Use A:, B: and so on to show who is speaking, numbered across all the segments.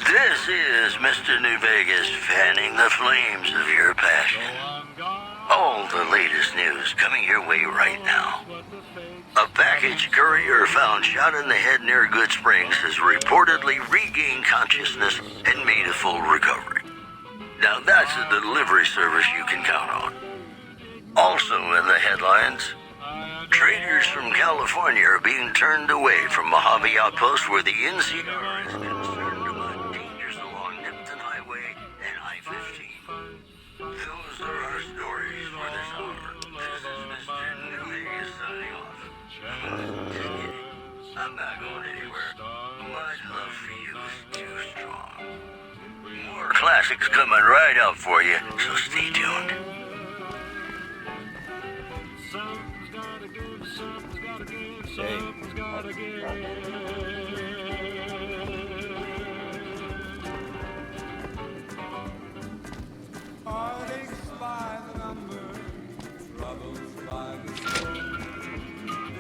A: This is Mr. New Vegas fanning the flames of your passion. All the latest news coming your way right now. A package courier found shot in the head near Good Springs has reportedly regained consciousness and made a full recovery. Now that's a delivery service you can count on. Also in the headlines, traders from California are being turned away from Mojave Outpost where the NCR is concerned about dangers along Nipton Highway and I-15. Those are our stories for this hour. This is Mr. New Vegas signing off. I'm not going anywhere. My love for you is too strong. More classics coming right up for you, so stay tuned.
B: Heartaches by the number, troubles by the score.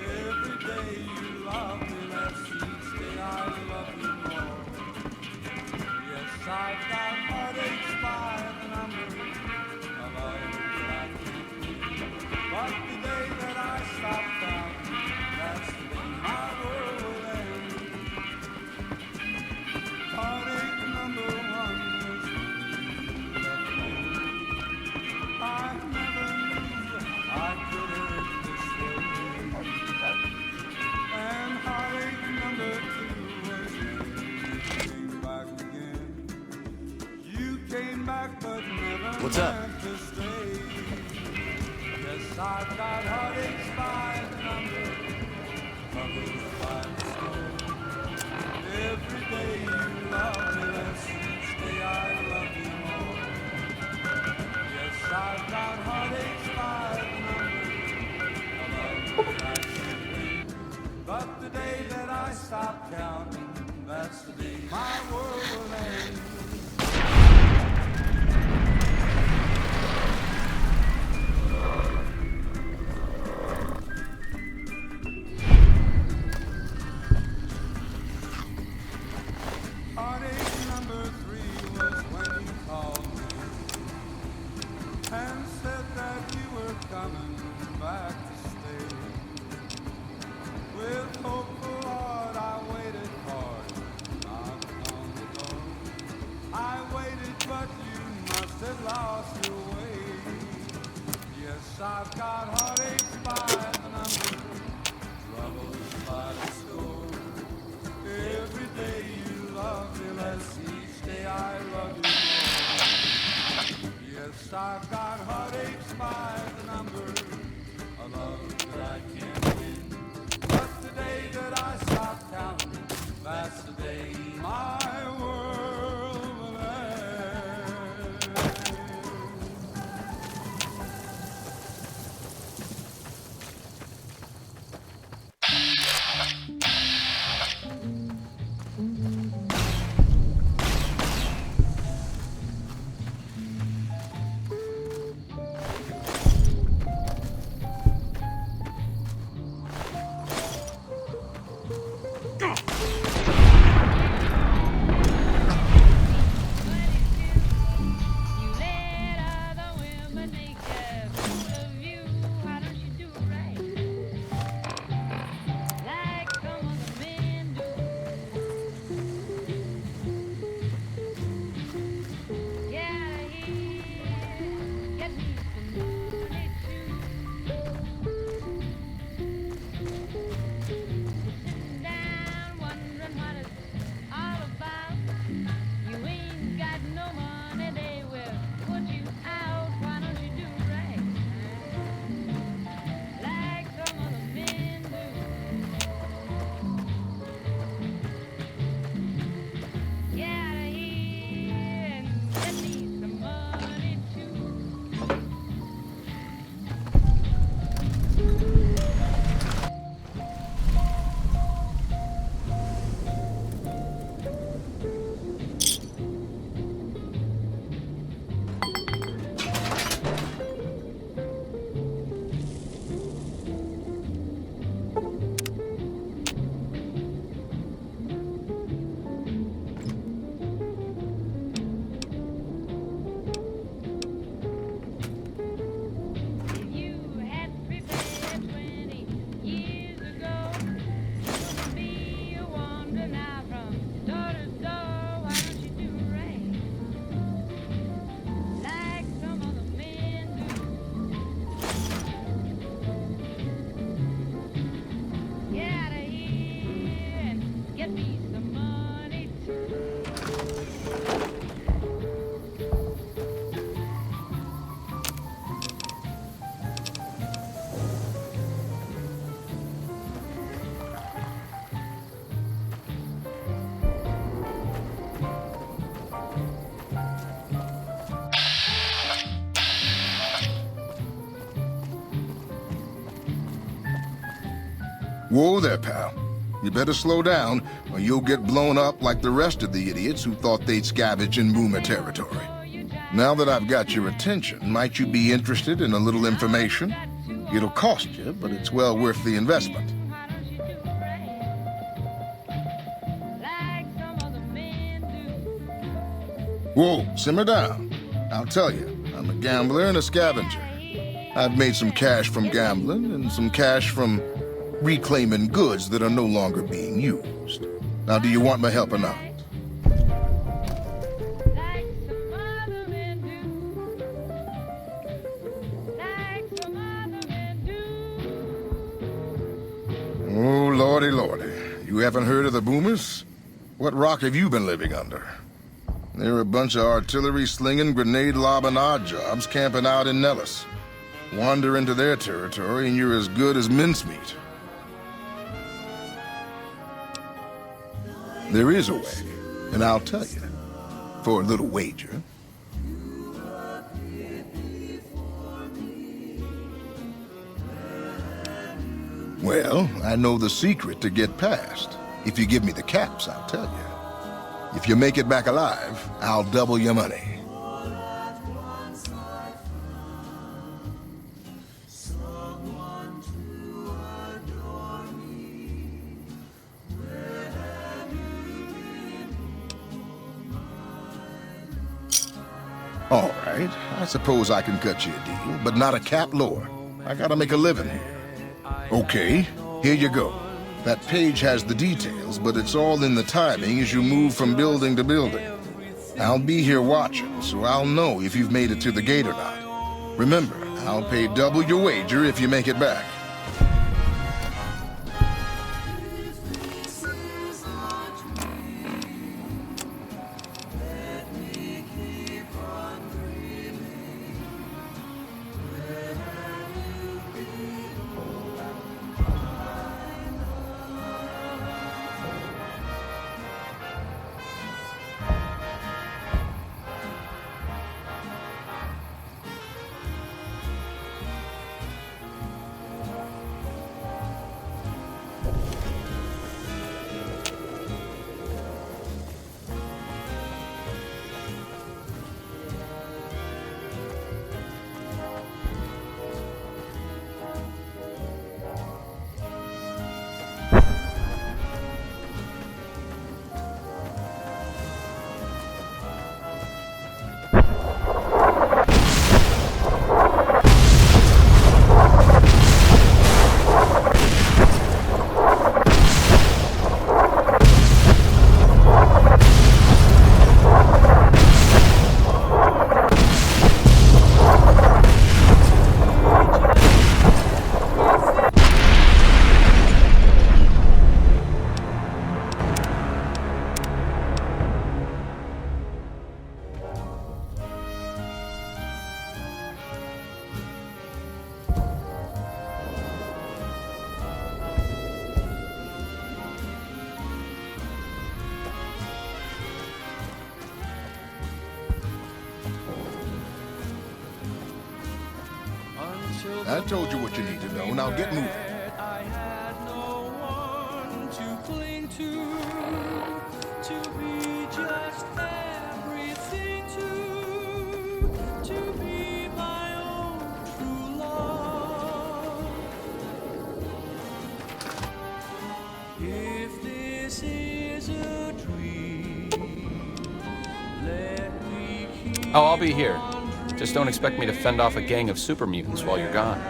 B: Every day you love me less, each day I love you more. Yes, I've got heartaches by the number, a love that I can't keep. But the day that I stop counting, that's the day my world will end. Heartache number one was when you left me. I never knew I could hurt this way. And heartache number two was when you came back again. You came back but never
C: What's up?
B: meant to stay. Yes, I've got heartaches by the number, troubles by the score. Every day you love me less, each day I love you more. Yes, I've got heartaches by the number, a love that I can't win. But the day that I stop counting, that's the day my world will end. Heartache number three was when you called me and said that you were coming back to stay. With hopeful heart I waited hard, knocked on the door. I waited but you must have lost your way. Yes, I've got heartaches by the number, troubles by the score. Every day you love me less, each day I love you more. Yes, I've got heartaches by the number, a love that I can't win. But the day that I stop counting, that's the day my world will end.
C: Whoa there, pal. You better slow down, or you'll get blown up like the rest of the idiots who thought they'd scavenge in boomer territory. Now that I've got your attention, might you be interested in a little information? It'll cost you, but it's well worth the investment. Whoa, simmer down. I'll tell you, I'm a gambler and a scavenger. I've made some cash from gambling and some cash from reclaiming goods that are no longer being used. Now, do you want my help or not? Oh, lordy, lordy. You haven't heard of the boomers? What rock have you been living under? They're a bunch of artillery-slinging, grenade-lobbing odd jobs camping out in Nellis. Wander into their territory and you're as good as mincemeat. There is a way, and I'll tell you, for a little wager. Well, I know the secret to get past. If you give me the caps, I'll tell you. If you make it back alive, I'll double your money. All right, I suppose I can cut you a deal, but not a cap lower. I gotta make a living here. Okay, here you go. That page has the details, but it's all in the timing as you move from building to building. I'll be here watching, so I'll know if you've made it to the gate or not. Remember, I'll pay double your wager if you make it back. I told you what you need to know. Now get moving.
B: I had no one to cling to be just everything to be my own true love. If this is a dream, let me keep
D: Oh, I'll be here. Just don't expect me to fend off a gang of super mutants while you're gone.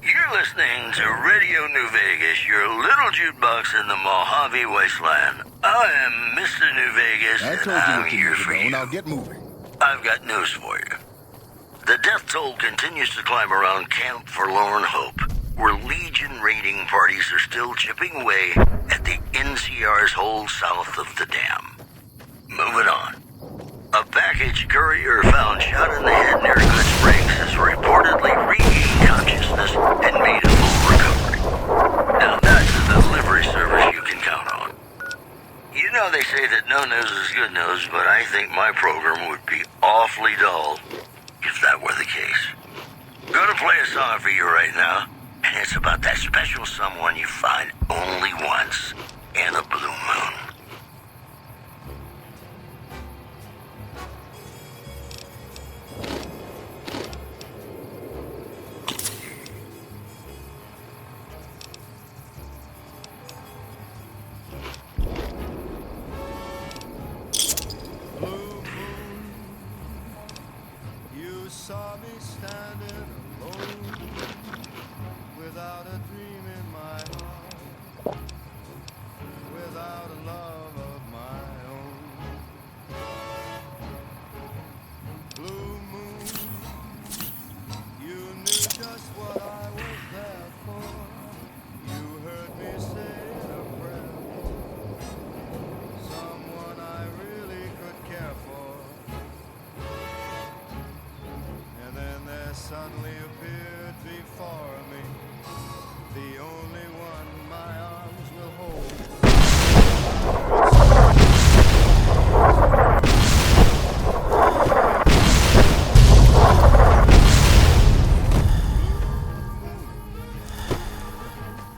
A: You're listening to Radio New Vegas, your little jukebox in the Mojave Wasteland. I am Mr. New Vegas,
C: I
A: and
C: told you
A: I'm
C: what you
A: here
C: need to
A: for
C: know.
A: you.
C: Now get moving.
A: I've got news for you. The death toll continues to climb around Camp Forlorn Hope, where Legion raiding parties are still chipping away at the NCR's hold south of the dam. Moving on. A package courier found shot in the head near Good Springs has reportedly regained consciousness and made a full recovery. Now, say that no news is good news, but I think my program would be awfully dull if that were the case. Gonna play a song for you right now, and it's about that special someone you find only once in a blue moon.
B: You saw me standing alone, without a dream in my heart, without a love of my own. Blue moon, you knew just what I was there for. You heard me say a prayer, someone I really could care for. And then there suddenly appeared before me the only one my arms will hold.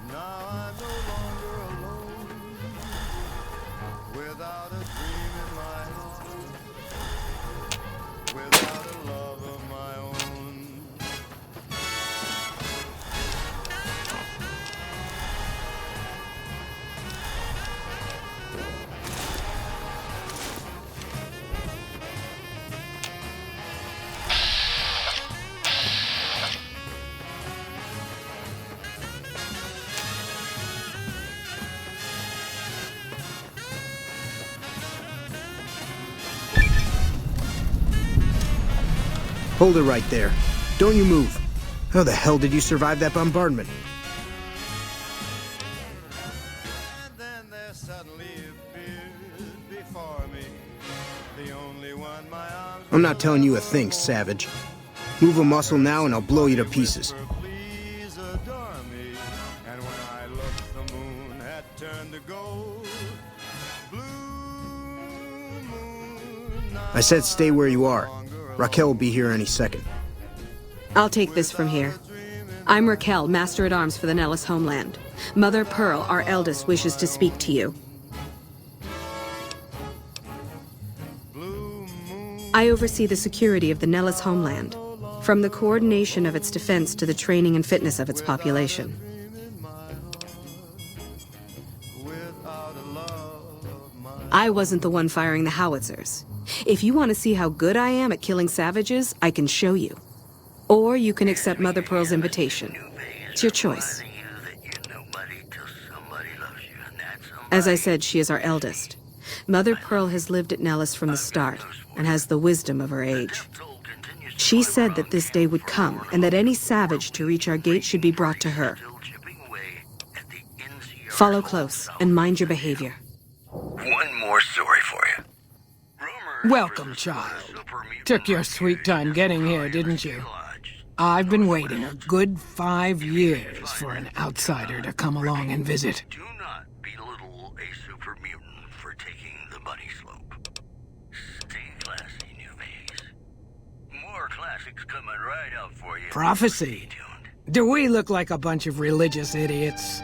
B: Now I'm no longer alone, without a dream in my heart, without a love of my own.
E: Hold it right there. Don't you move. How the hell did you survive that bombardment?
B: And then there suddenly appeared before me the only one my arms.
E: I'm not telling you a thing, savage. Move a muscle now and I'll blow you to pieces.
B: Please adore me. And when I looked, the moon had turned to gold. Blue moon.
E: I said stay where you are. Raquel will be here any second.
F: I'll take this from here. I'm Raquel, Master-at-Arms for the Nellis homeland. Mother Pearl, our eldest, wishes to speak to you. I oversee the security of the Nellis homeland, from the coordination of its defense to the training and fitness of its population. I wasn't the one firing the howitzers. If you want to see how good I am at killing savages, I can show you. Or you can accept Mother Pearl's invitation. It's your choice. As I said, she is our eldest. Mother Pearl has lived at Nellis from the start and has the wisdom of her age. She said that this day would come and that any savage to reach our gate should be brought to her. Follow close and mind your behavior.
A: One more story for you.
G: Welcome, child. Took your sweet time getting here, didn't you? I've been waiting a good 5 years for an outsider to come along and visit.
A: Do not belittle a super mutant for taking the bunny slope. Stay classy, New Vegas. More classics coming right up for you.
G: Prophecy.
A: Stay tuned.
G: Do we look like a bunch of religious idiots?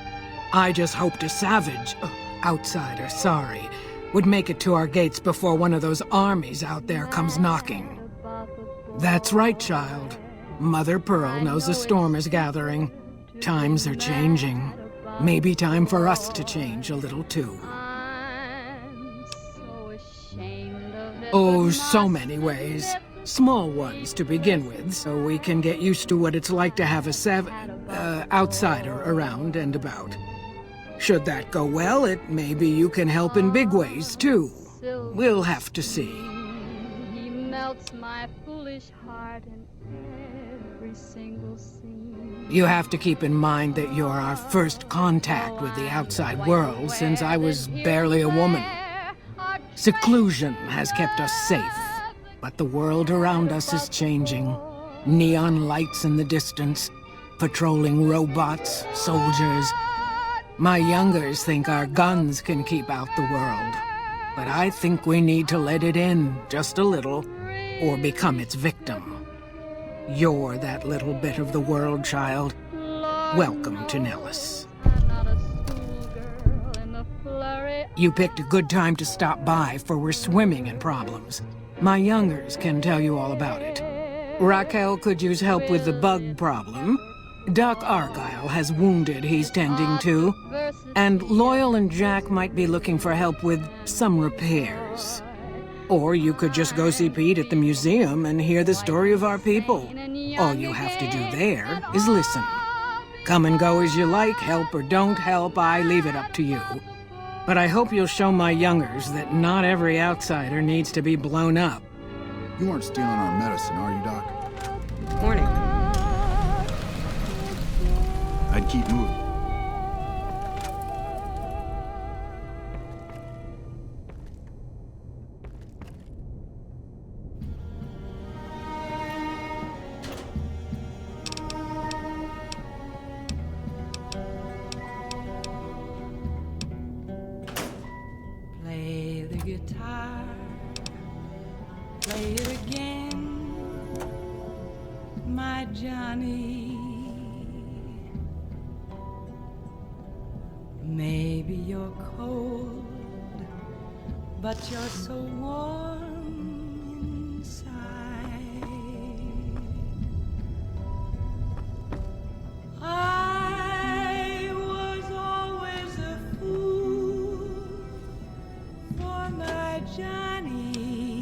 G: I just hoped a savage, outsider, sorry, would make it to our gates before one of those armies out there comes knocking. That's right, child. Mother Pearl knows a storm is gathering. Times are changing. Maybe time for us to change a little too. Oh, so many ways. Small ones to begin with, so we can get used to what it's like to have a outsider around and about. Should that go well, maybe you can help in big ways, too. We'll have to see.
H: He melts my foolish heart in every single scene.
G: You have to keep in mind that you're our first contact with the outside world since I was barely a woman. Seclusion has kept us safe, but the world around us is changing. Neon lights in the distance, patrolling robots, soldiers. My youngers think our guns can keep out the world. but I think we need to let it in just a little, or become its victim. You're that little bit of the world, child. Welcome to Nellis.
H: Not a schoolgirl in the flurry.
G: You picked a good time to stop by, for we're swimming in problems. My youngers can tell you all about it. Raquel could use help with the bug problem. Doc Argyle has wounded he's tending to. And Loyal and Jack might be looking for help with some repairs. Or you could just go see Pete at the museum and hear the story of our people. All you have to do there is listen. Come and go as you like, help or don't help, I leave it up to you. But I hope you'll show my youngers that not every outsider needs to be blown up.
I: You aren't stealing our medicine, are you, Doc?
F: Morning.
I: I'd keep moving.
B: Play the guitar, play it again, my Johnny. Maybe you're cold, but you're so warm inside. I was always a fool for my Johnny,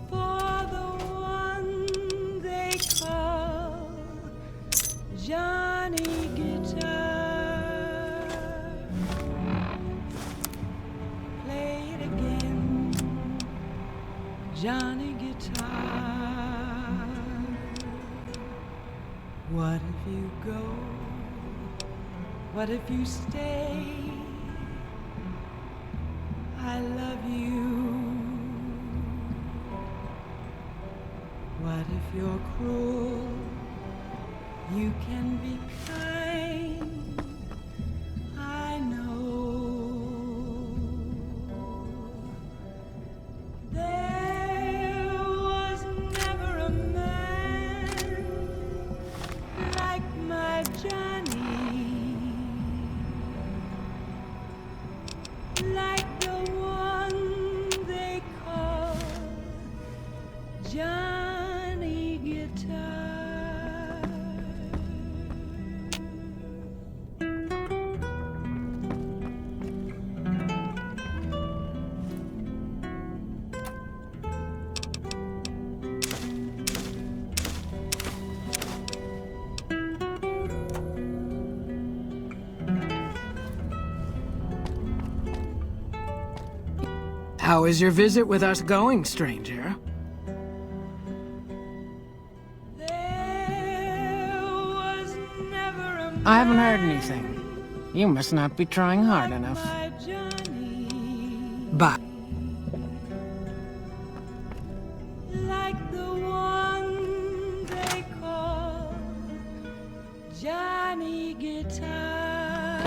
B: for the one they call Johnny Guitar. Play it again, Johnny Guitar. What if you go? What if you stay? I love you. What if you're cruel? You can be kind, I know. There was never a man like my Johnny, like the one they call Johnny Guitar.
G: How is your visit with us going, stranger?
B: There was never a
G: I haven't heard anything. You must not be trying hard enough.
B: my Johnny,
G: But
B: like the one they call Johnny Guitar.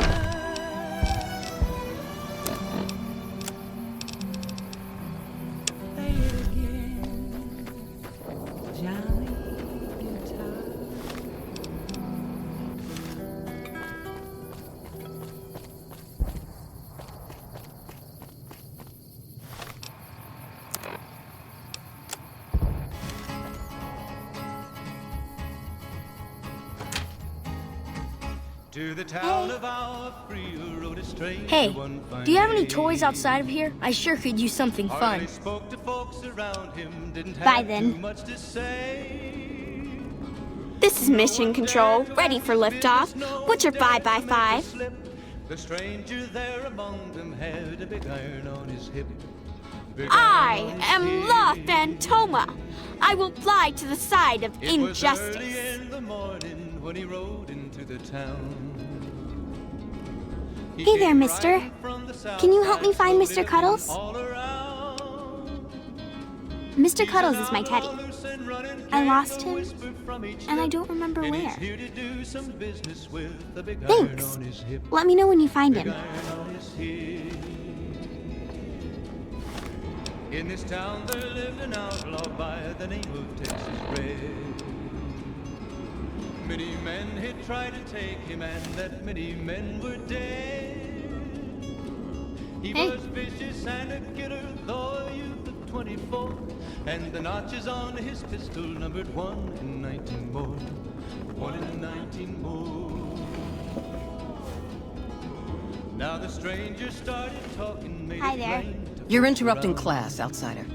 B: Play it again, Johnny Guitar.
J: To the town of our free rode a stranger.
K: Hey,
J: one fine
K: do you have any
J: day.
K: toys outside of here? I sure could use something
J: Hardly
K: fun.
J: spoke to folks around him, didn't
K: Bye,
J: have
K: then.
J: too much to say.
L: This is Mission Control, ready for liftoff. What's your 5x5?
J: The stranger there among them had a big iron on his hip. Big
L: I
J: iron on his
L: am
J: hip.
L: La Phantoma. I will fly to the side of
J: It was early
L: injustice.
J: in the morning when he rode into the town. He
K: Hey there,
J: came
K: mister.
J: riding from the south
K: Can you help me find
J: side,
K: Mr. Cuddles?
J: all around.
K: Mr. Cuddles is my teddy.
J: Another
L: I lost him, and I don't remember where. Thanks. Let me know when you find him.
J: In this town there lived an outlaw by the name of Texas Red. Many men had tried to take him, and that many men were dead. He was vicious and a killer, though a youth of 24, and the notches on his pistol numbered 1 in 19 more. 1 in 19 more. Now the stranger started talking, made
L: Hi
J: it
L: there.
J: plain.
M: You're interrupting class, outsider.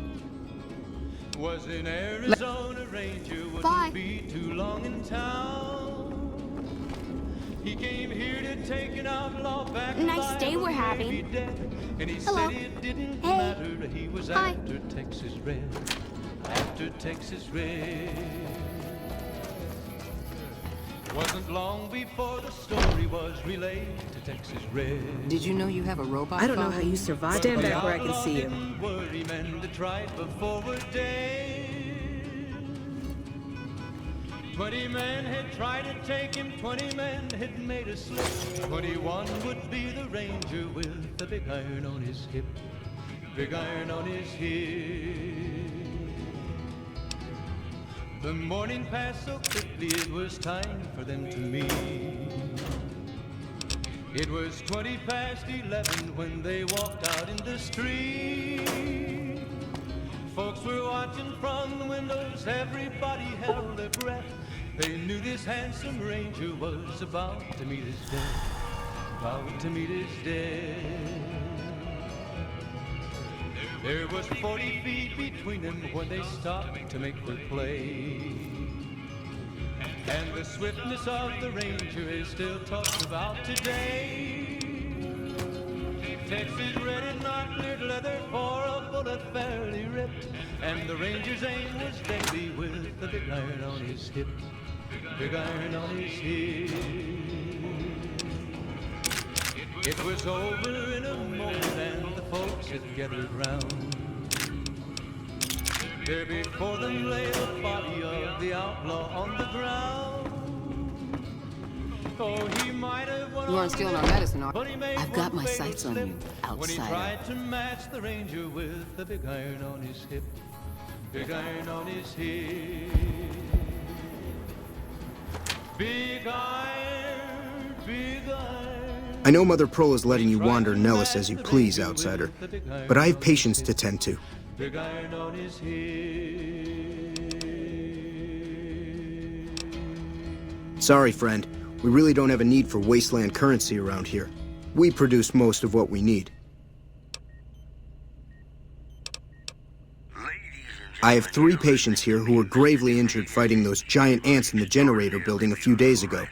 J: Was in Arizona Ranger, wouldn't be too long in town. He came here to take an outlaw back.
L: Nice day we're having.
J: And he
L: Hello.
J: said it didn't
L: Hey.
J: matter. He was
L: Hi.
J: after Texas Red. After Texas Red. Wasn't long before the story was relayed to Texas Red.
M: Did you know you have a robot?
F: I don't know how you survived. Stand back where I can see you.
J: Worry men that tried before were dead. 20 men had tried to take him, 20 men had made a slip. 21 would be the ranger with the big iron on his hip. Big iron on his hip. The morning passed so quickly, it was time for them to meet. It was 20 past 11 when they walked out in the street. Folks were watching from the windows, everybody held their breath. They knew this handsome ranger was about to meet his death. About to meet his death. There was 40 feet between them when they stopped to make their play. And the swiftness of the ranger is still talked about today. Texas Red had not cleared leather for a bullet fairly ripped. And the ranger's aim was deadly with the big iron on his hip. Big iron on his hip. It was over in a moment and the folks had gathered round. There before them lay the body of the outlaw on the ground. Oh, he might have won.
M: You aren't stealing our medicine, are
J: But he made
M: I've got
J: one
M: my
J: fatal
M: sights on
J: slip
M: you,
J: when he
M: outsider.
J: tried to match the ranger with the big iron on his hip. Big iron on his hip. Big iron, big iron.
E: I know Mother Pearl is letting you wander Nellis as you please, outsider, but I have patients to tend to.
J: Big iron on his hip.
E: Sorry, friend. We really don't have a need for wasteland currency around here. We produce most of what we need. I have 3 patients here who were gravely injured fighting those giant ants in the generator building a few days ago.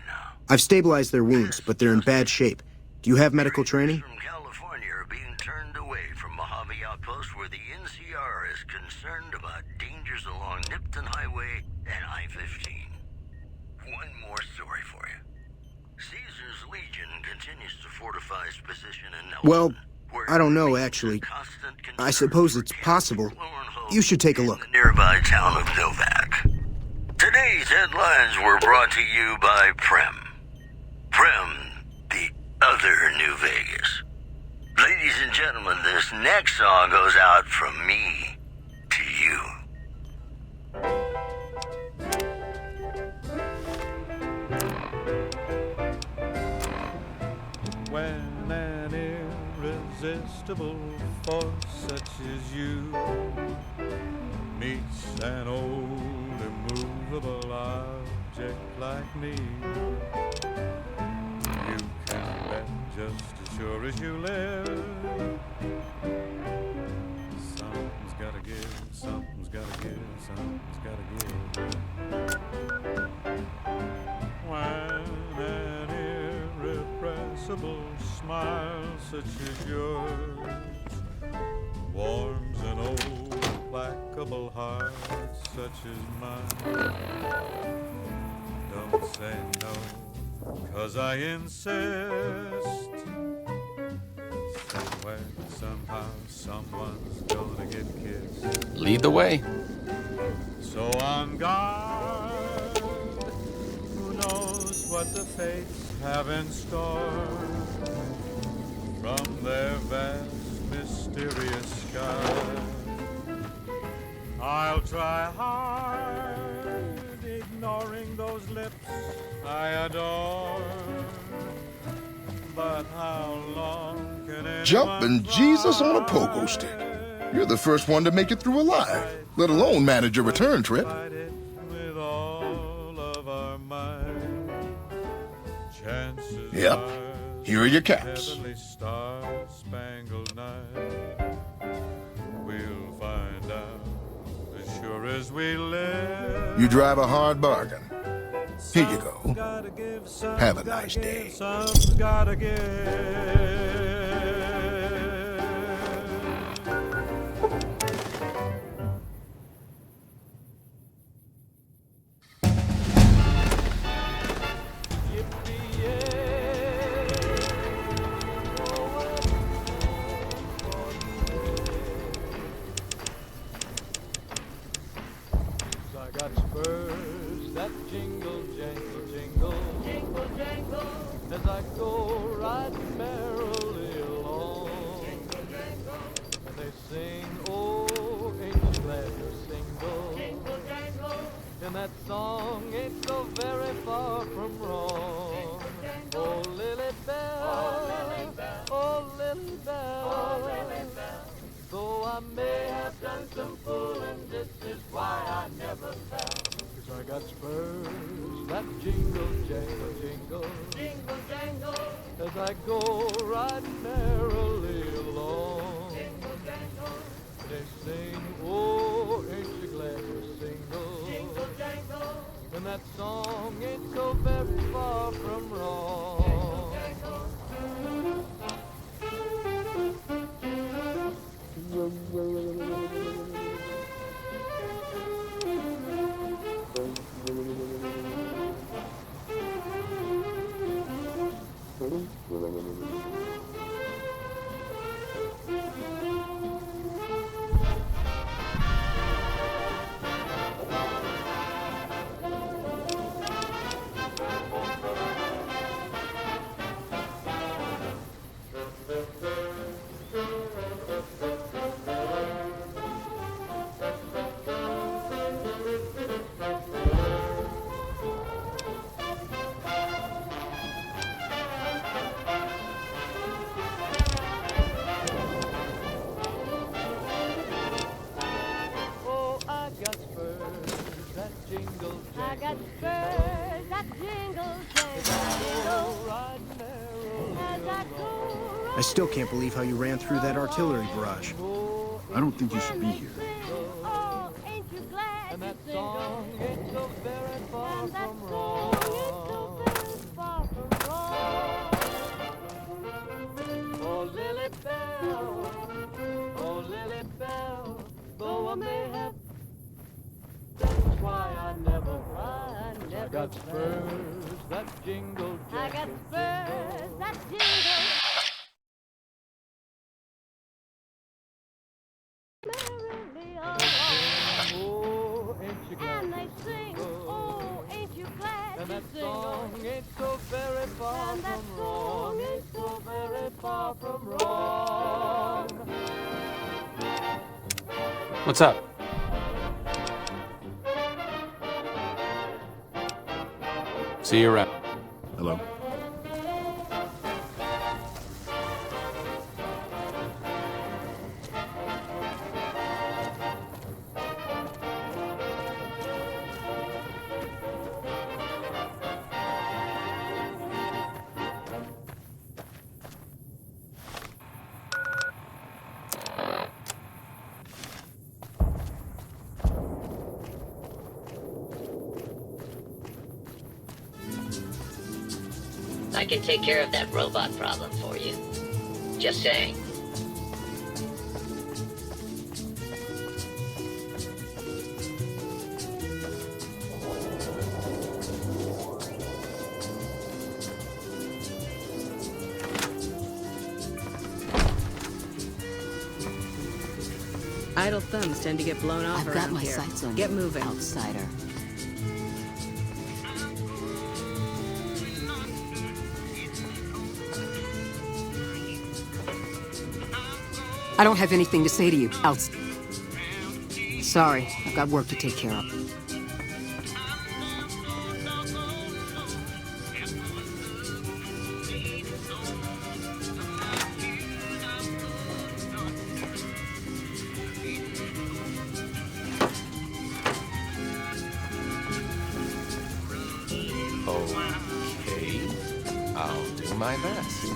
E: I've stabilized their wounds, but they're in bad shape. Do you have medical training?
A: From California are being turned away from Mojave Outpost where the NCR is concerned about dangers along Nipton Highway and I-15. One more story for you. Caesar's Legion continues to fortify its position in Nelson.
E: Well, I don't know, actually. I suppose it's possible. You should take a look.
A: Nearby town of Novak. Today's headlines were brought to you by Prem. Prem, the other New Vegas. Ladies and gentlemen, this next song goes out from me to you.
B: When an irresistible force such as you meets an old immovable object like me, you can bet just as sure as you live, something's gotta give, something's gotta give, something's gotta give. When an irrepressible smile such as yours warms an old implacable heart such as mine, don't say no, 'cause I insist. Somewhere, somehow, someone's gonna get kissed.
D: Lead the way.
J: So on guard, who knows what the fates have in store from their vast, mysterious sky. I'll try hard, ignoring those lips I adore. But how long can anyone
C: Jumping Jesus on a pogo stick. You're the first one to make it through alive, let alone manage a return trip.
J: fight it with all of our might? Chances
C: Yep.
J: are
C: Here are your caps.
J: heavenly star-spangled night. We'll find out as sure as we live.
C: You drive a hard bargain. Here you go. Have a nice day.
J: Some's gotta give. I got spurs that jingle, jangle, jingle, jingle, jangle, as I go riding merrily along. Jingle, jangle, and they sing, oh, ain't you glad you're single? Jingle, jangle, and that song ain't so very far from wrong. Oh, Lily Bell, oh, Lily Bell, oh, Lily Bell. Though I may have done some fooling, this is why I never fell. 'Cause I got spurs that jingle, jangle, jingle, jingle, jangle, as I go riding merrily along. Jingle, jangle, they sing, oh, ain't you glad you're single? Jingle, jangle, and that song ain't so very far from wrong. Jingle, jangle.
E: I still can't believe how you ran through that artillery barrage.
I: I don't think you should be here.
K: Oh, ain't you glad
J: And that
K: you're
J: song
K: single?
J: ain't so very far
K: And that
J: from
K: song
J: wrong.
K: ain't so very far from wrong.
J: Oh, Lily Bell, oh, Lily Bell, though I may have, that's why I never I got spurs that jingle,
K: I got
J: jangle,
K: spurs that jingle. Merrily along.
J: oh, ain't you glad
K: And they
J: you're
K: sing,
J: single?
K: oh, ain't you glad
J: And
K: you're
J: that
K: single?
J: song ain't so very far
K: And that
J: from
K: song
J: wrong.
K: ain't so
J: Very far from wrong.
D: What's up? See you around.
I: Hello?
N: I can take care of that robot problem for you. Just saying.
F: Idle thumbs tend to get blown off
M: I've
F: around
M: got my
F: here.
M: sights on
F: Get
M: you,
F: moving.
M: outsider. I don't have anything to say to you, Sorry, I've got work to take care of.
D: Okay, I'll do my best.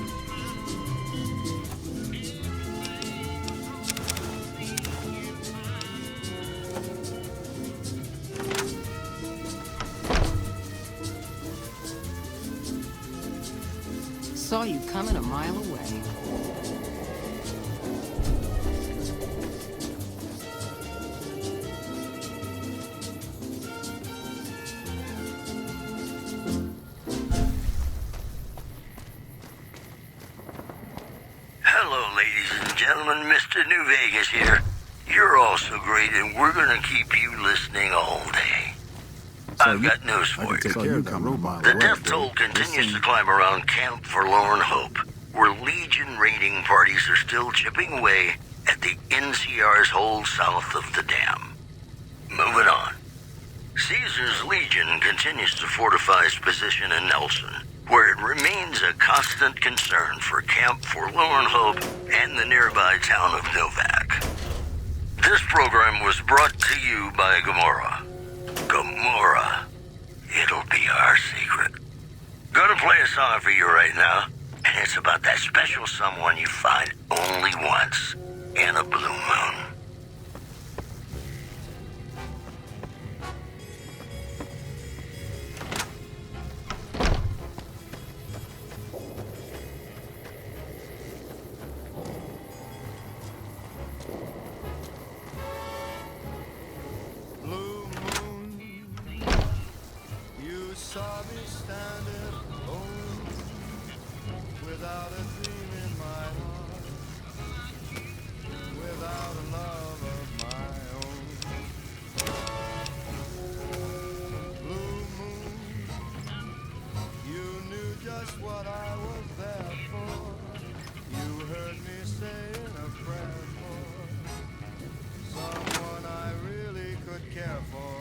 M: Saw you coming a mile away.
A: Hello, ladies and gentlemen. Mr. New Vegas here. You're all so great, and we're gonna keep you listening all day. I've got news for you. The death toll continues to climb around Camp Forlorn Hope, where Legion raiding parties are still chipping away at the NCR's hold south of the dam. Moving on. Caesar's Legion continues to fortify its position in Nelson, where it remains a constant concern for Camp Forlorn Hope and the nearby town of Novak. This program was brought to you by Gamora. Gamora. It'll be our secret. Gonna play a song for you right now, and it's about that special someone you find only once in a blue moon.
B: Saw me standing alone, without a dream in my heart, without a love of my own. Blue moon, you knew just what I was there for. You heard me saying a prayer for someone I really could care for.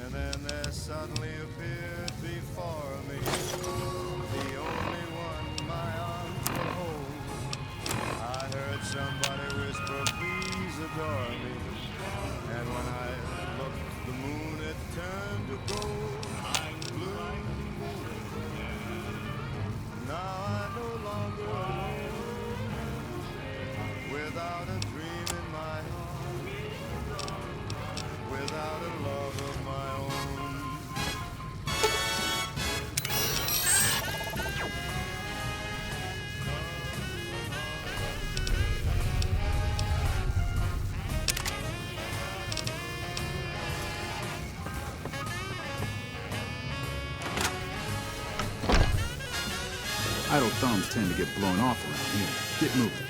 B: And then there suddenly appeared before me the only one my arms would hold. I heard somebody whisper, please adore me. And when I looked, the moon had turned to gold. Blue moon. Now I no longer alone, without a dream in my heart, without a love of my own.
I: Idle thumbs tend to get blown off around here. Get moving.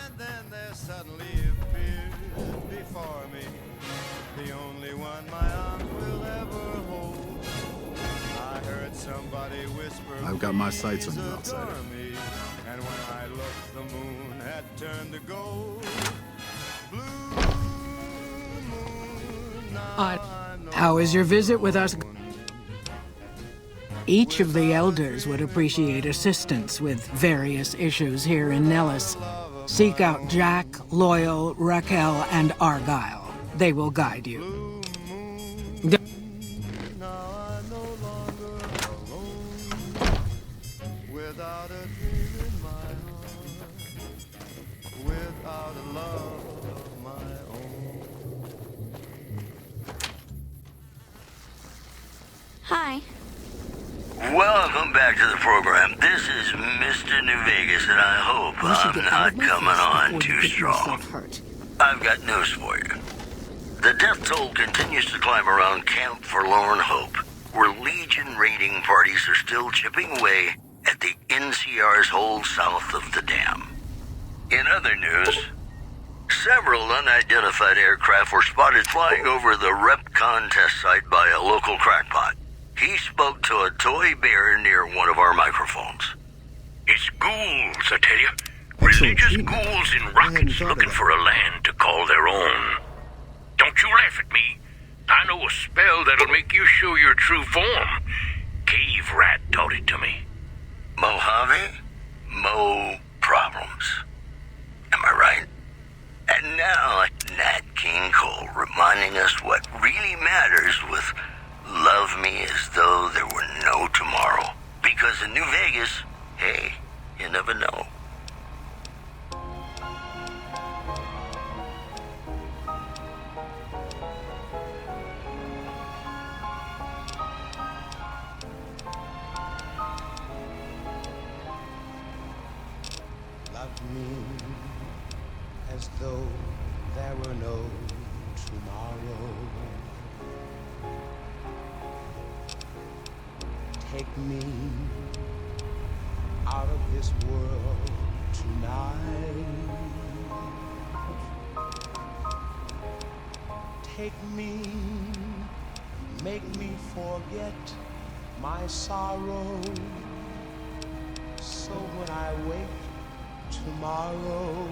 B: And then there suddenly appeared before me the only one my arms will ever hold. I heard somebody whisper,
I: I've got my sights on you,
B: "Please
I: outsider."
B: adore me." And when I looked, the moon had turned to gold. Blue moon, now
G: How is your visit with us? Each of the elders would appreciate assistance with various issues here in Nellis. Seek out Jack, Loyal, Raquel, and Argyle. They will guide you.
B: without a dream in my heart, without a love of my own.
L: Hi.
A: Welcome back to the program. This is Mr. New Vegas, and I hope I'm not coming on too strong. I've got news for you. The death toll continues to climb around Camp Forlorn Hope, where Legion raiding parties are still chipping away at the NCR's hold south of the dam. In other news, several unidentified aircraft were spotted flying over the REPCON test site by a local crackpot. He spoke to a toy bear near one of our microphones.
O: It's ghouls, I tell you. Religious ghouls in rockets looking for a land to call their own. Don't you laugh at me. I know a spell that'll make you show your true form. Cave Rat taught it to me.
A: Mojave? Mo problems. Am I right? And now, Nat King Cole reminding us what really matters with Love Me As Though There Were No Tomorrow. Because in New Vegas, hey, you never know.
B: Love me as though there were no tomorrow. Take me out of this world tonight. Take me, make me forget my sorrow. So when I wake tomorrow,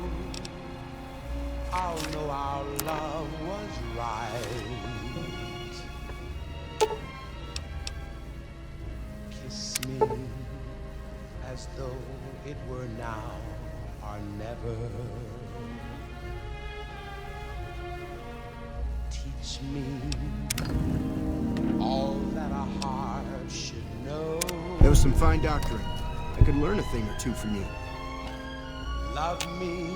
B: I'll know our love was right. Kiss me as though it were now or never. Teach me all that a heart should know.
E: That was some fine doctoring. I could learn a thing or two from you.
B: Love me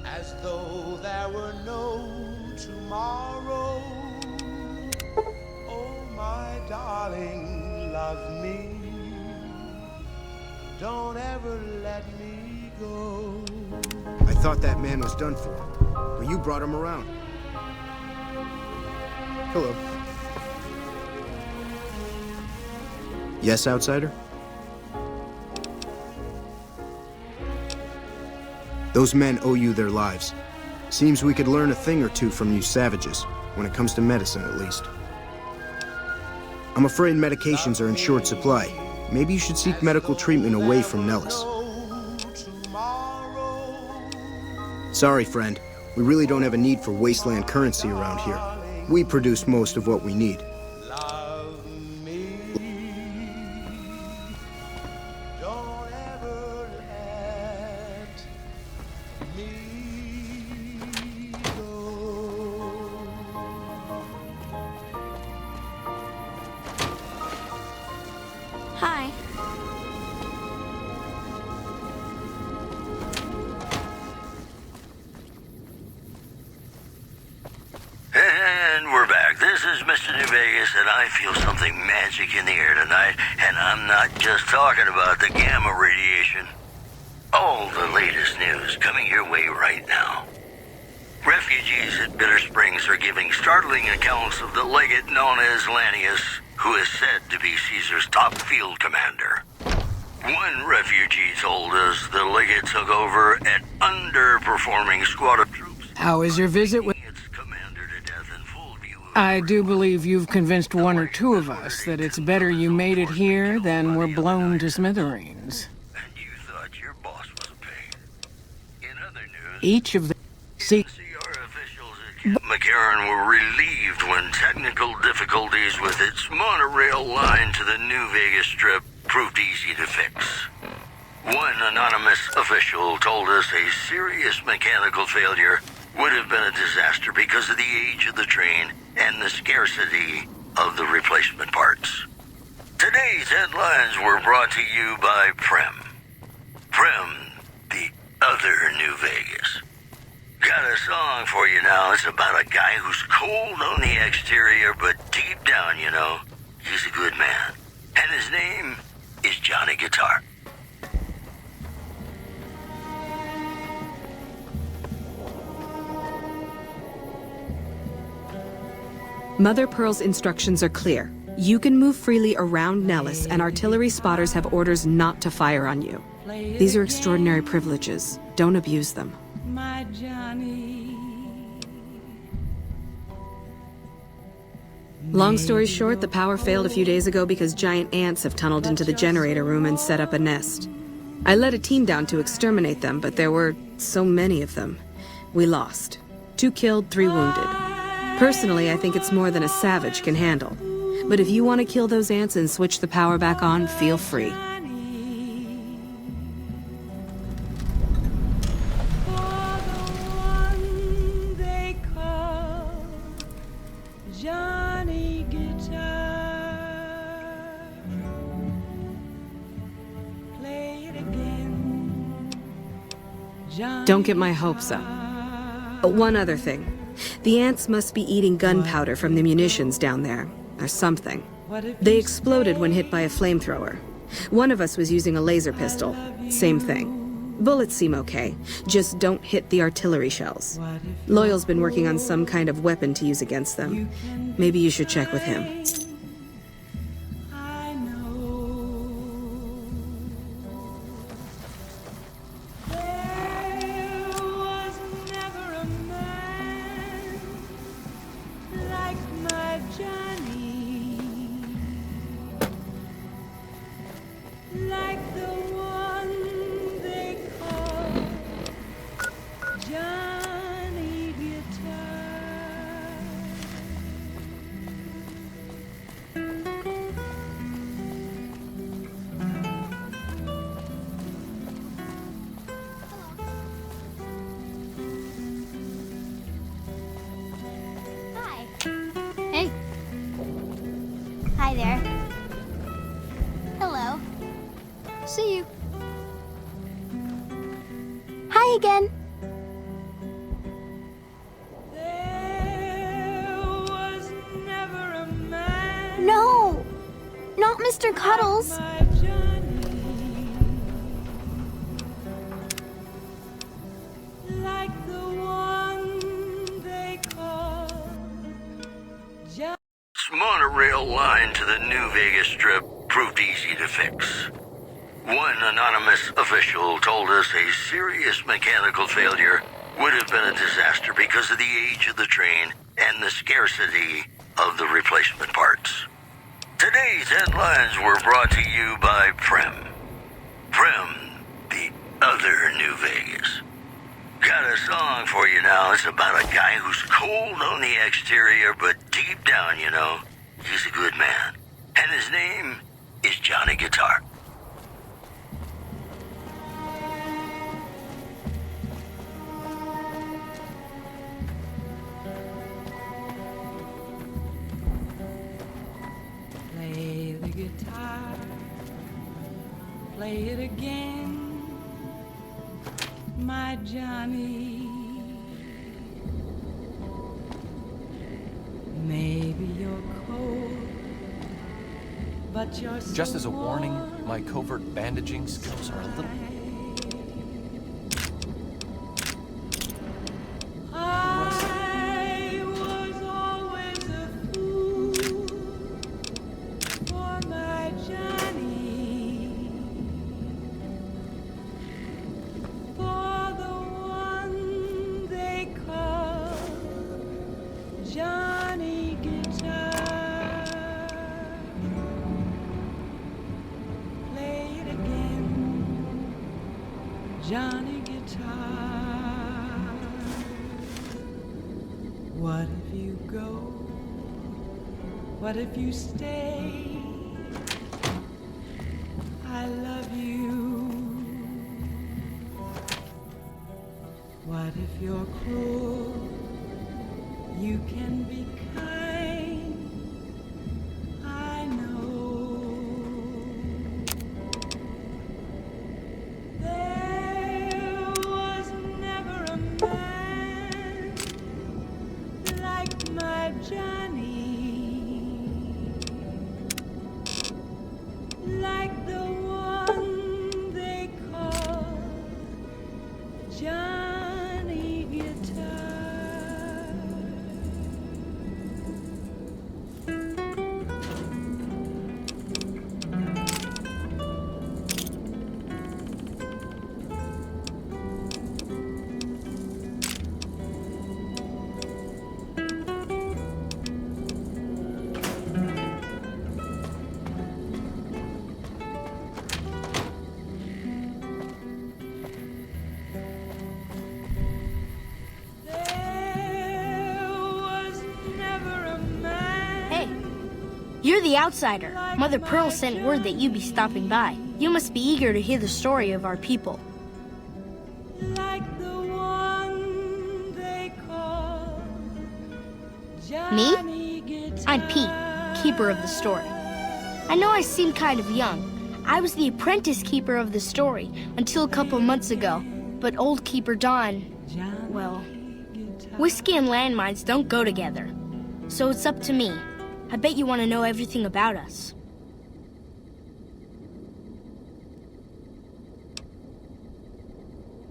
B: as though there were no tomorrow. Oh, my darling, love me. Don't ever let me go.
E: I thought that man was done for, but you brought him around. Hello. Yes, outsider? Those men owe you their lives. Seems we could learn a thing or two from you savages, when it comes to medicine at least. I'm afraid medications are in short supply. Maybe you should seek medical treatment away from Nellis. Sorry, friend. We really don't have a need for wasteland currency around here. We produce most of what we need.
L: Hi.
A: And we're back. This is Mr. New Vegas, and I feel something magic in the air tonight, and I'm not just talking about the gamma radiation. All the latest news coming your way right now. Refugees at Bitter Springs are giving startling accounts of the legate known as Lanius, who is said to be Caesar's top field commander. One refugee told us the legate took over an underperforming squad of troops.
G: How is your visit with... I do believe you've convinced one or two of us that it's better you made it here than were blown to smithereens.
A: And you thought your boss was a pig. In other news...
G: Each of the...
A: NCR officials at Camp McCarran were relieved when technical difficulties with its monorail line to the New Vegas Strip proved easy to fix. One anonymous official told us a serious mechanical failure would have been a disaster because of the age of the train and the scarcity of the replacement parts. Today's headlines were brought to you by Prem. Prem, the other New Vegas. Got a song for you now. It's about a guy who's cold on the exterior, but deep down, you know, he's a good man. And his name is Johnny Guitar.
F: Mother Pearl's instructions are clear. You can move freely around Nellis, and artillery spotters have orders not to fire on you. These are extraordinary privileges. Don't abuse them.
B: My Johnny.
F: Long story short, the power failed a few days ago because giant ants have tunneled into the generator room and set up a nest. I led a team down to exterminate them, but there were so many of them. We lost. 2 killed, 3 wounded. Personally, I think it's more than a savage can handle. But if you want to kill those ants and switch the power back on, feel free.
B: Johnny Guitar, play it again.
F: Don't get my hopes up. One other thing. The ants must be eating gunpowder from the munitions down there, or something. They exploded when hit by a flamethrower. One of us was using a laser pistol. Same thing. Bullets seem okay. Just don't hit the artillery shells. Loyal's been working on some kind of weapon to use against them. Maybe you should check with him.
K: Hi there. Hello. See you. Hi again. No! Not Mr. Cuddles.
B: Like the one they call
A: Monorail line to the New Vegas Strip proved easy to fix. One anonymous official told us a serious mechanical failure would have been a disaster because of the age of the train and the scarcity of the replacement parts. Today's headlines were brought to you by Prem. Prem, the other New Vegas. Got a song for you now. It's about a guy who's cold on the exterior, but deep down, you know, he's a good man. And his name is Johnny Guitar.
B: Play the guitar, play it again, my Johnny. Maybe you're cold, but you're so
D: Just as a warning, my covert bandaging skills are a little...
B: I was always a fool for my Johnny, for the one they call Johnny Guitar. Play it again, Johnny Guitar. What if you go? What if you stay? I love you. What if you're cruel? You can be kind. I know. There was never a man like my Johnny, like the one they call Johnny Guitar.
P: You're the outsider. Mother Pearl sent word that you'd be stopping by. You must be eager to hear the story of our people. Me? I'm Pete, keeper of the story. I know I seem kind of young. I was the apprentice keeper of the story until a couple months ago. But old Keeper Don, well, whiskey and landmines don't go together. So it's up to me. I bet you want to know everything about us.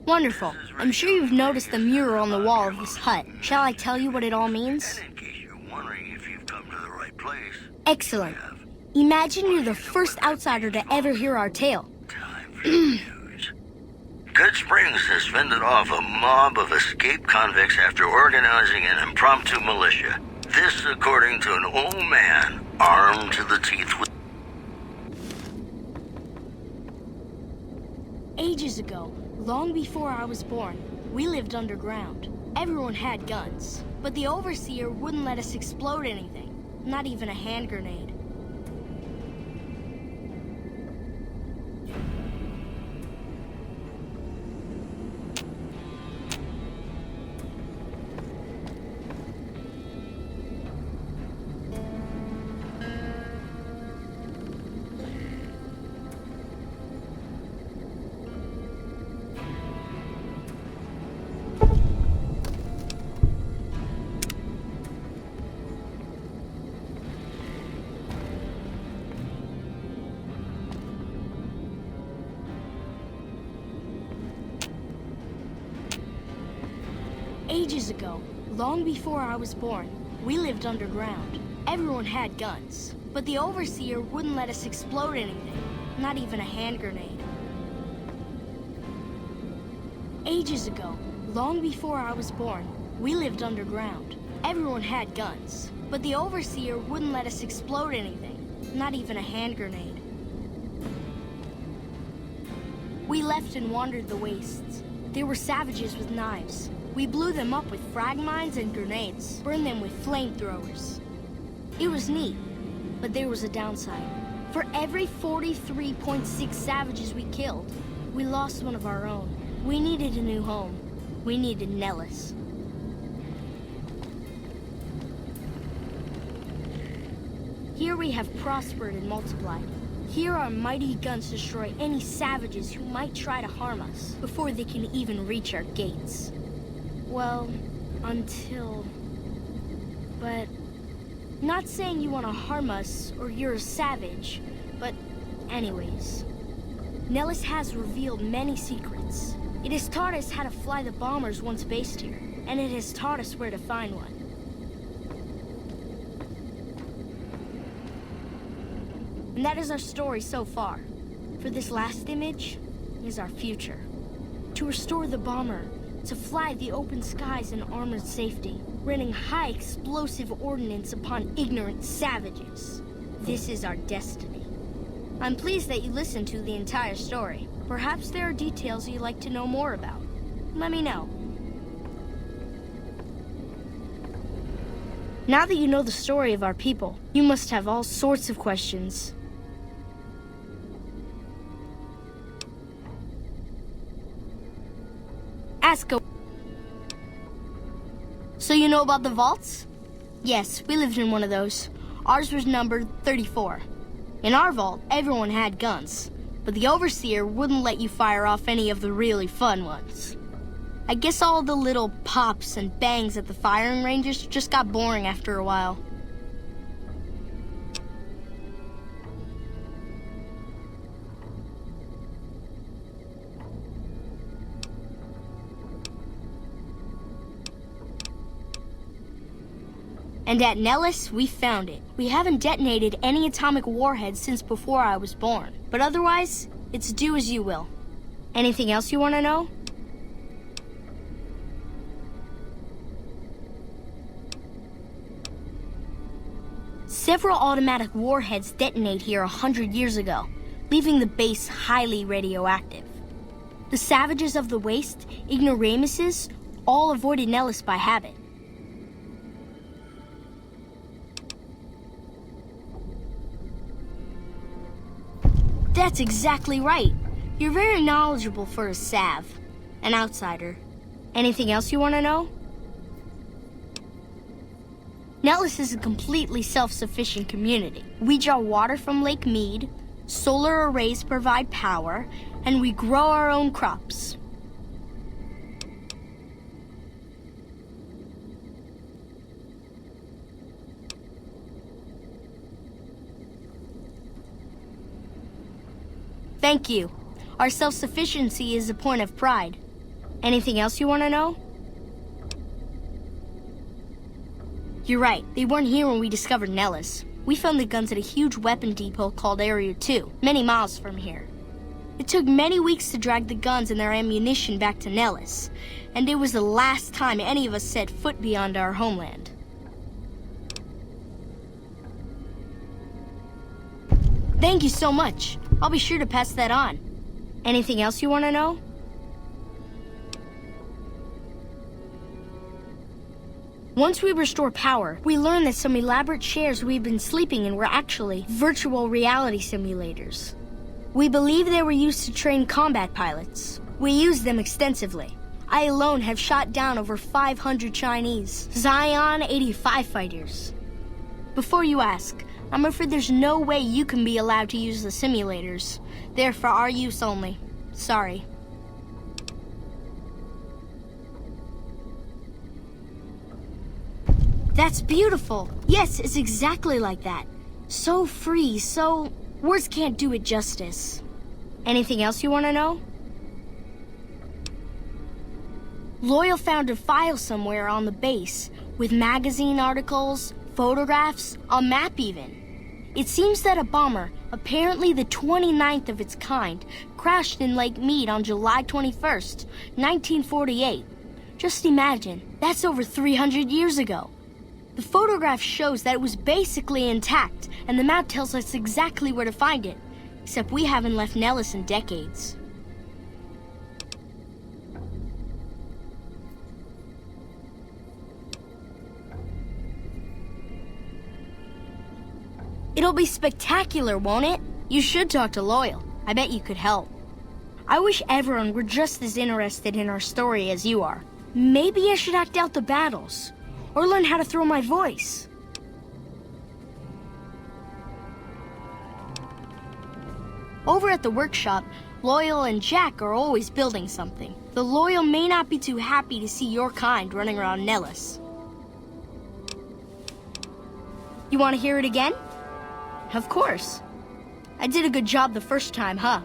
P: Wonderful. I'm sure you've noticed the mural on the wall of this hut. Shall I tell you what it all means? Excellent. Imagine you're the first outsider to ever hear our tale.
A: Good Springs has fended off a mob of escaped convicts after organizing an impromptu militia. This, according to an old man armed to the teeth with...
P: Ages ago, long before I was born, we lived underground. Everyone had guns, but the Overseer wouldn't let us explode anything, not even a hand grenade. Ages ago, long before I was born, we lived underground. Everyone had guns, but the Overseer wouldn't let us explode anything, not even a hand grenade. Ages ago, long before I was born, we lived underground. Everyone had guns, but the Overseer wouldn't let us explode anything, not even a hand grenade. We left and wandered the wastes. There were savages with knives. We blew them up with frag mines and grenades, burned them with flamethrowers. It was neat, but there was a downside. For every 43.6 savages we killed, we lost one of our own. We needed a new home. We needed Nellis. Here we have prospered and multiplied. Here our mighty guns destroy any savages who might try to harm us before they can even reach our gates. Well, until... But... Not saying you want to harm us or you're a savage, but anyways. Nellis has revealed many secrets. It has taught us how to fly the bombers once based here, and it has taught us where to find one. And that is our story so far. For this last image is our future. To restore the bomber, to fly the open skies in armored safety, raining high explosive ordnance upon ignorant savages. This is our destiny. I'm pleased that you listened to the entire story. Perhaps there are details you'd like to know more about. Let me know. Now that you know the story of our people, you must have all sorts of questions. Ask a... So you know about the vaults? Yes, we lived in one of those. Ours was numbered 34. In our vault, everyone had guns, but the Overseer wouldn't let you fire off any of the really fun ones. I guess all the little pops and bangs at the firing ranges just got boring after a while. And at Nellis, we found it. We haven't detonated any atomic warheads since before I was born. But otherwise, it's do as you will. Anything else you want to know? Several automatic warheads detonate here 100 years ago, leaving the base highly radioactive. The savages of the waste, ignoramuses, all avoided Nellis by habit. That's exactly right. You're very knowledgeable for a Sav, an outsider. Anything else you want to know? Nellis is a completely self-sufficient community. We draw water from Lake Mead, solar arrays provide power, and we grow our own crops. Thank you. Our self-sufficiency is a point of pride. Anything else you want to know? You're right. They weren't here when we discovered Nellis. We found the guns at a huge weapon depot called Area 2, many miles from here. It took many weeks to drag the guns and their ammunition back to Nellis, and it was the last time any of us set foot beyond our homeland. Thank you so much. I'll be sure to pass that on. Anything else you want to know? Once we restore power, we learn that some elaborate chairs we've been sleeping in were actually virtual reality simulators. We believe they were used to train combat pilots. We use them extensively. I alone have shot down over 500 Chinese Zion 85 fighters. Before you ask, I'm afraid there's no way you can be allowed to use the simulators. They're for our use only. Sorry. That's beautiful. Yes, it's exactly like that. So free, so... words can't do it justice. Anything else you want to know? Loyal found a file somewhere on the base, with magazine articles, photographs, a map even. It seems that a bomber, apparently the 29th of its kind, crashed in Lake Mead on July 21st, 1948. Just imagine, that's over 300 years ago. The photograph shows that it was basically intact, and the map tells us exactly where to find it. Except we haven't left Nellis in decades. It'll be spectacular, won't it? You should talk to Loyal. I bet you could help. I wish everyone were just as interested in our story as you are. Maybe I should act out the battles. Or learn how to throw my voice. Over at the workshop, Loyal and Jack are always building something. The Loyal may not be too happy to see your kind running around Nellis. You want to hear it again? Of course. I did a good job the first time, huh?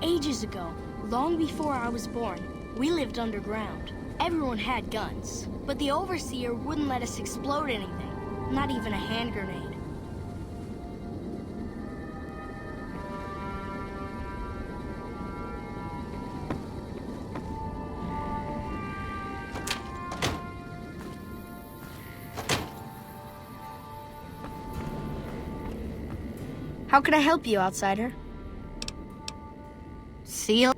P: Ages ago, long before I was born, we lived underground. Everyone had guns, but the Overseer wouldn't let us explode anything, not even a hand grenade. How can I help you, outsider? See you.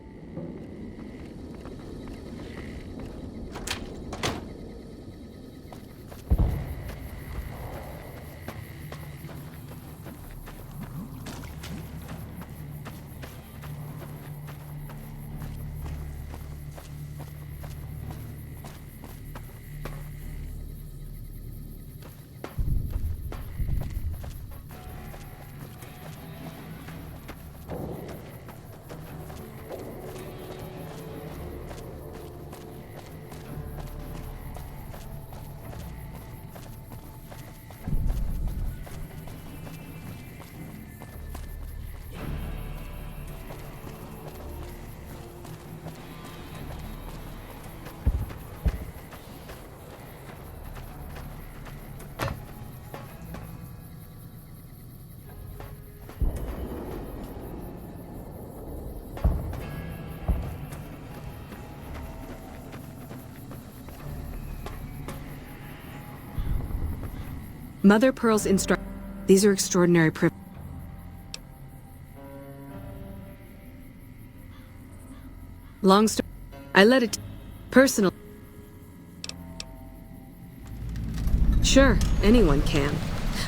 F: Mother Pearl's instructions. These are extraordinary privileges. Long story. I let it... personal... Sure, anyone can.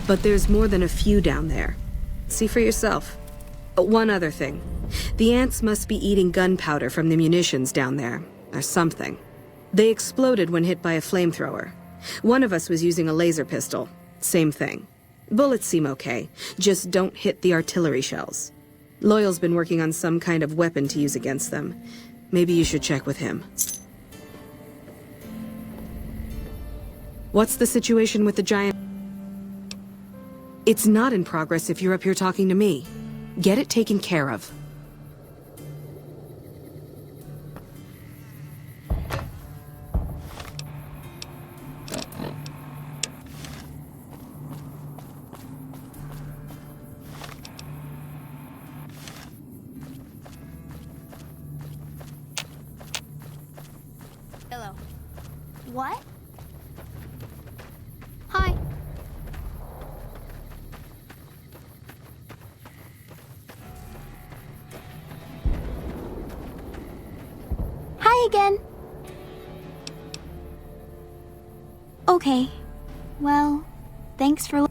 F: But there's more than a few down there. See for yourself. One other thing. The ants must be eating gunpowder from the munitions down there, or something. They exploded when hit by a flamethrower. One of us was using a laser pistol. Same thing. Bullets seem okay, just don't hit the artillery shells. Loyal's been working on some kind of weapon to use against them. Maybe you should check with him. What's the situation with the giant? It's not in progress if you're up here talking to me. Get it taken care of.
K: Hello. What? Hi. Hi again. Okay. Well, thanks for...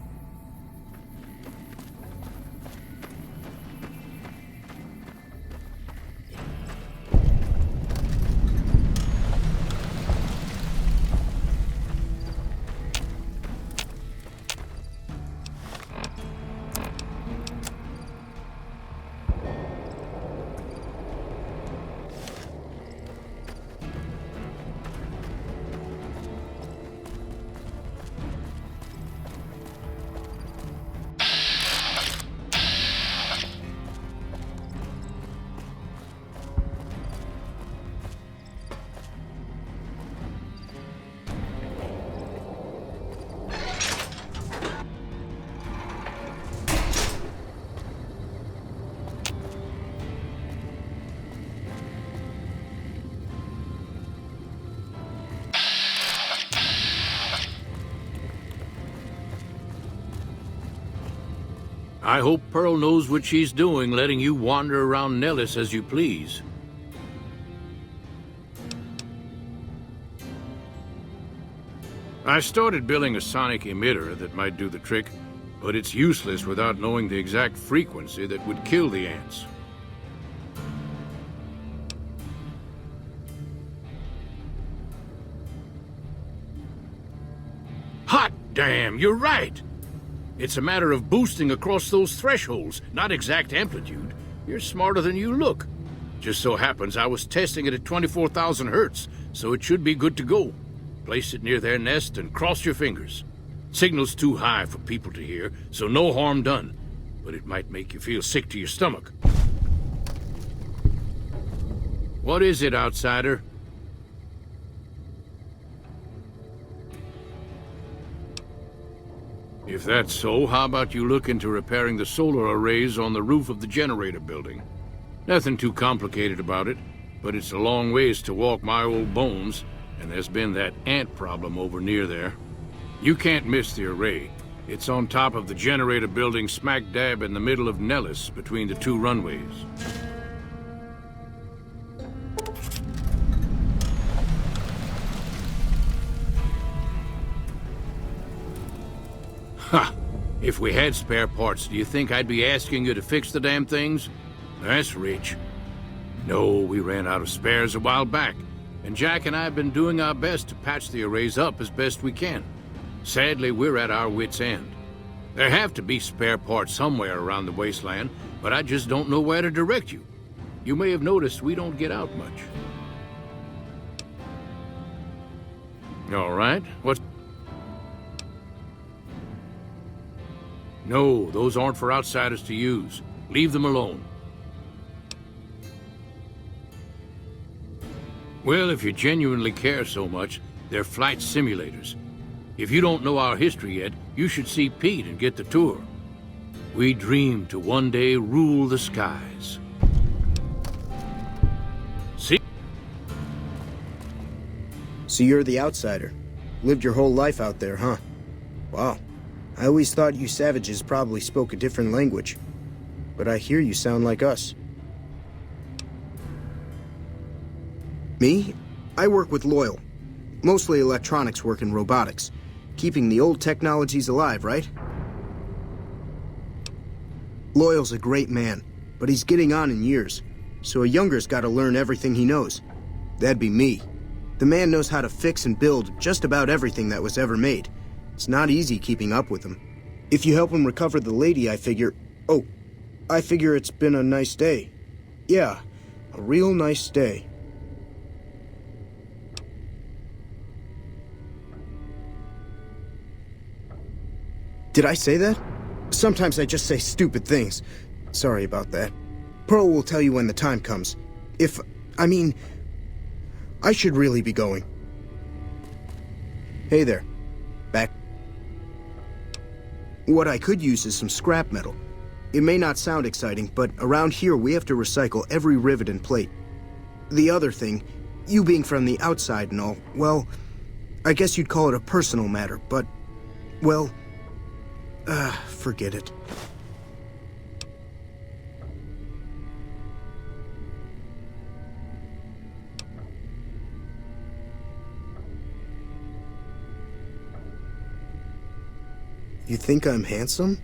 O: I hope Pearl knows what she's doing, letting you wander around Nellis as you please. I started building a sonic emitter that might do the trick, but it's useless without knowing the exact frequency that would kill the ants. Hot damn, you're right! It's a matter of boosting across those thresholds, not exact amplitude. You're smarter than you look. Just so happens I was testing it at 24,000 hertz, so it should be good to go. Place it near their nest and cross your fingers. Signal's too high for people to hear, so no harm done. But it might make you feel sick to your stomach. What is it, outsider? If that's so, how about you look into repairing the solar arrays on the roof of the generator building? Nothing too complicated about it, but it's a long ways to walk my old bones, and there's been that ant problem over near there. You can't miss the array. It's on top of the generator building smack dab in the middle of Nellis, between the two runways. Ha! If we had spare parts, do you think I'd be asking you to fix the damn things? That's rich. No, we ran out of spares a while back, and Jack and I have been doing our best to patch the arrays up as best we can. Sadly, we're at our wits' end. There have to be spare parts somewhere around the wasteland, but I just don't know where to direct you. You may have noticed we don't get out much. All right, what's... No, those aren't for outsiders to use. Leave them alone. Well, if you genuinely care so much, they're flight simulators. If you don't know our history yet, you should see Pete and get the tour. We dream to one day rule the skies. See?
E: So you're the outsider. Lived your whole life out there, huh? Wow. I always thought you savages probably spoke a different language. But I hear you sound like us. Me? I work with Loyal. Mostly electronics work and robotics. Keeping the old technologies alive, right? Loyal's a great man, but he's getting on in years, so a younger's gotta learn everything he knows. That'd be me. The man knows how to fix and build just about everything that was ever made. It's not easy keeping up with him. If you help him recover the lady, I figure it's been a nice day. Yeah, a real nice day. Did I say that? Sometimes I just say stupid things. Sorry about that. Pearl will tell you when the time comes. I should really be going. Hey there. Back. What I could use is some scrap metal. It may not sound exciting, but around here we have to recycle every rivet and plate. The other thing, you being from the outside and all, well, I guess you'd call it a personal matter, but, well, forget it. You think I'm handsome?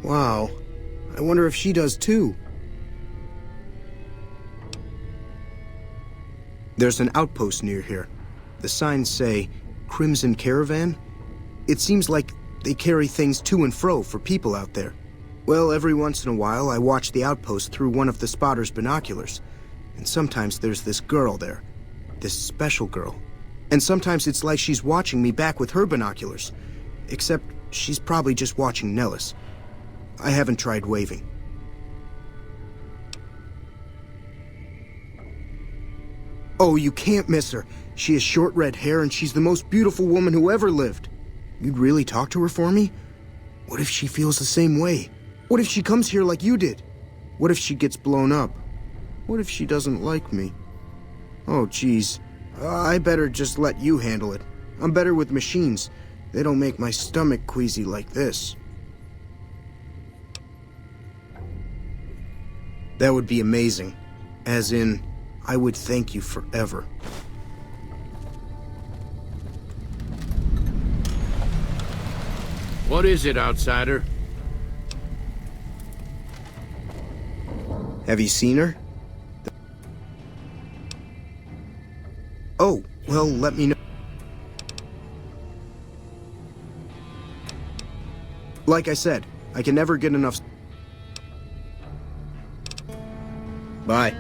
E: Wow. I wonder if she does too. There's an outpost near here. The signs say, Crimson Caravan. It seems like they carry things to and fro for people out there. Well, every once in a while I watch the outpost through one of the spotter's binoculars. And sometimes there's this girl there. This special girl. And sometimes it's like she's watching me back with her binoculars. Except she's probably just watching Nellis. I haven't tried waving. Oh, you can't miss her. She has short red hair and she's the most beautiful woman who ever lived. You'd really talk to her for me? What if she feels the same way? What if she comes here like you did? What if she gets blown up? What if she doesn't like me? Oh, geez. I better just let you handle it. I'm better with machines. They don't make my stomach queasy like this. That would be amazing. As in, I would thank you forever.
O: What is it, outsider?
E: Have you seen her? Oh, well, let me know. Like I said, I can never get enough. Bye.